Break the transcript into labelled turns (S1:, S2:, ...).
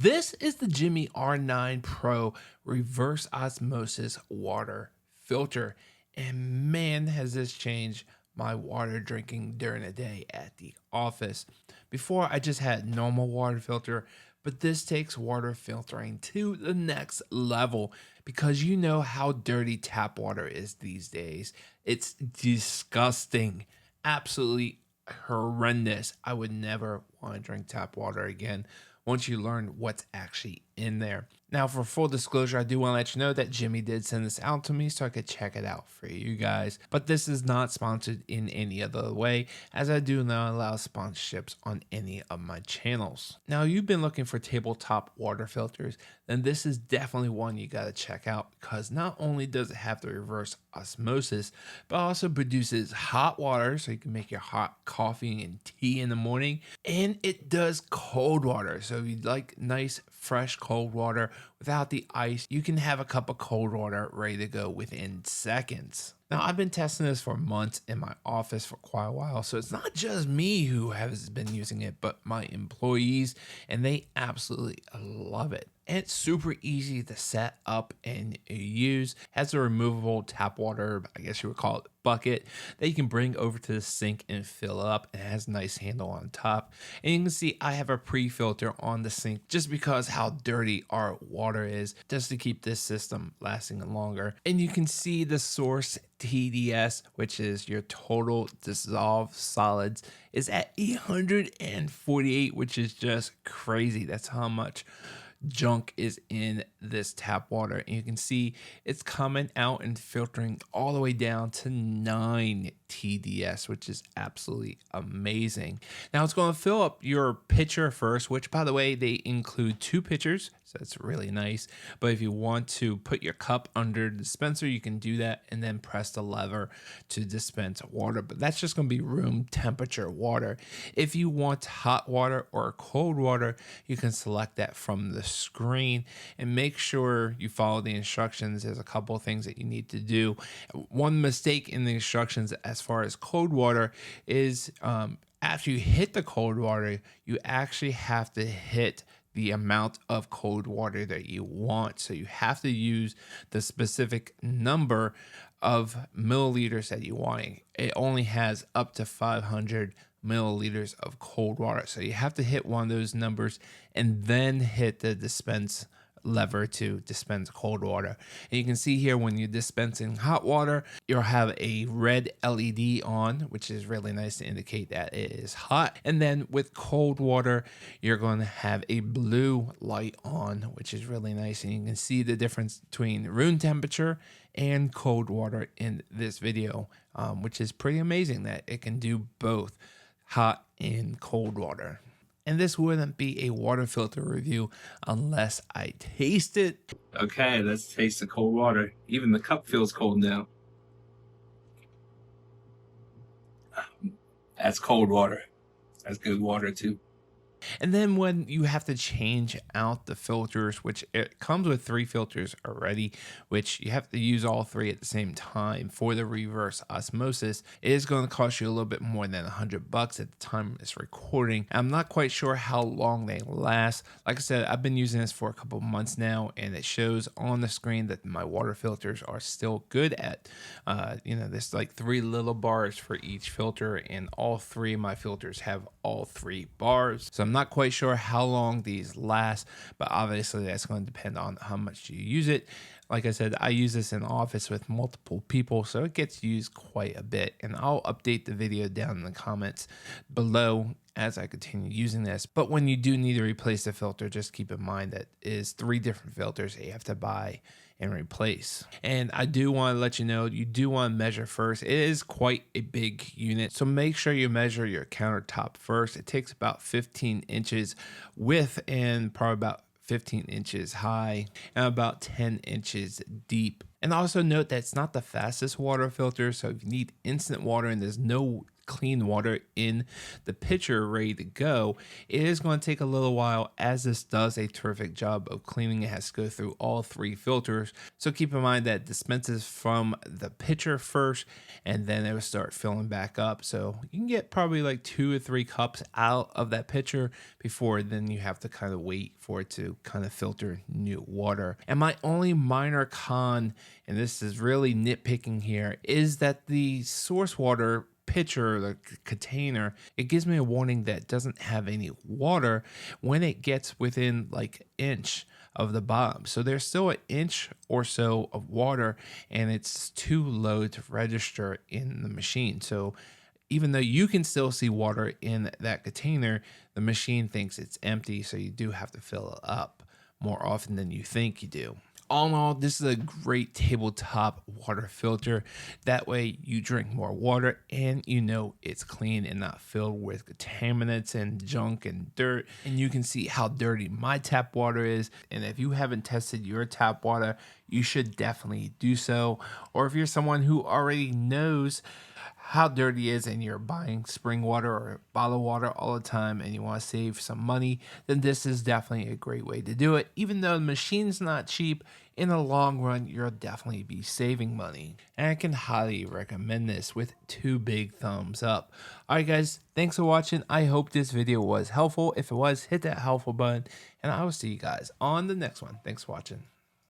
S1: This is the Jimmy R9 Pro reverse osmosis water filter. And man, has this changed my water drinking during the day at the office. Before, I just had normal water filter, but this takes water filtering to the next level because you know how dirty tap water is these days. It's disgusting, absolutely horrendous. I would never want to drink tap water again once you learn what's actually in there. Now, for full disclosure, I do want to let you know that Jimmy did send this out to me so I could check it out for you guys. But this is not sponsored in any other way, as I do not allow sponsorships on any of my channels. Now, you've been looking for tabletop water filters, then this is definitely one you got to check out, because not only does it have the reverse osmosis, but also produces hot water so you can make your hot coffee and tea in the morning, and it does cold water. So if you like nice fresh cold water without the ice, you can have a cup of cold water ready to go within seconds. Now, I've been testing this for months in my office for quite a while, so it's not just me who has been using it, but my employees, and they absolutely love it. And it's super easy to set up and use. It has a removable tap water, I guess you would call it, bucket that you can bring over to the sink and fill up. It has a nice handle on top. And you can see I have a pre-filter on the sink just because how dirty our water is, just to keep this system lasting longer. And you can see the source TDS, which is your total dissolved solids, is at 848, which is just crazy. That's how much junk is in this tap water, and you can see it's coming out and filtering all the way down to 9 TDS, which is absolutely amazing. Now it's going to fill up your pitcher first, which by the way, they include 2 pitchers, so that's really nice. But if you want to put your cup under the dispenser, you can do that and then press the lever to dispense water, but that's just going to be room temperature water. If you want hot water or cold water, you can select that from the screen, and make sure you follow the instructions. There's a couple of things that you need to do. One mistake in the instructions as far as cold water is after you hit the cold water, you actually have to hit the amount of cold water that you want. So you have to use the specific number of milliliters that you want. It only has up to 500 milliliters of cold water. So you have to hit one of those numbers and then hit the dispense lever to dispense cold water. And you can see here when you're dispensing hot water, you'll have a red LED on, which is really nice to indicate that it is hot. And then with cold water, you're going to have a blue light on, which is really nice. And you can see the difference between room temperature and cold water in this video, which is pretty amazing that it can do both hot and cold water. And this wouldn't be a water filter review unless I taste it. Okay, let's taste the cold water. Even the cup feels cold now. That's cold water. That's good water too. And then when you have to change out the filters, which it comes with 3 filters already, which you have to use all 3 at the same time for the reverse osmosis, it is going to cost you a little bit more than $100 at the time of this recording. I'm not quite sure how long they last. Like I said, I've been using this for a couple months now, and it shows on the screen that my water filters are still good at, there's like 3 little bars for each filter, and all 3 of my filters have all 3 bars. So I'm not quite sure how long these last, but obviously that's going to depend on how much you use it. Like I said, I use this in the office with multiple people, so it gets used quite a bit. And I'll update the video down in the comments below as I continue using this. But when you do need to replace the filter, just keep in mind that it is 3 different filters that you have to buy and replace. And I do want to let you know, you do want to measure first. It is quite a big unit, so make sure you measure your countertop first. It takes about 15 inches width and probably about 15 inches high and about 10 inches deep. And also note that it's not the fastest water filter, so if you need instant water and there's no clean water in the pitcher ready to go. It is going to take a little while, as this does a terrific job of cleaning. It has to go through all 3 filters. So keep in mind that it dispenses from the pitcher first, and then it will start filling back up. So you can get probably like 2 or 3 cups out of that pitcher before then you have to kind of wait for it to kind of filter new water. And my only minor con, and this is really nitpicking here, is that the source water pitcher, the container, it gives me a warning that it doesn't have any water when it gets within like inch of the bottom. So there's still an inch or so of water, and it's too low to register in the machine. So even though you can still see water in that container, the machine thinks it's empty, so you do have to fill it up more often than you think you do. All in all, this is a great tabletop water filter. That way you drink more water and you know it's clean and not filled with contaminants and junk and dirt. And you can see how dirty my tap water is. And if you haven't tested your tap water, you should definitely do so. Or if you're someone who already knows how dirty it is and you're buying spring water or bottled water all the time and you want to save some money, then this is definitely a great way to do it. Even though the machine's not cheap, in the long run, you'll definitely be saving money. And I can highly recommend this with 2 big thumbs up. Alright guys, thanks for watching. I hope this video was helpful. If it was, hit that helpful button, and I will see you guys on the next one. Thanks for watching.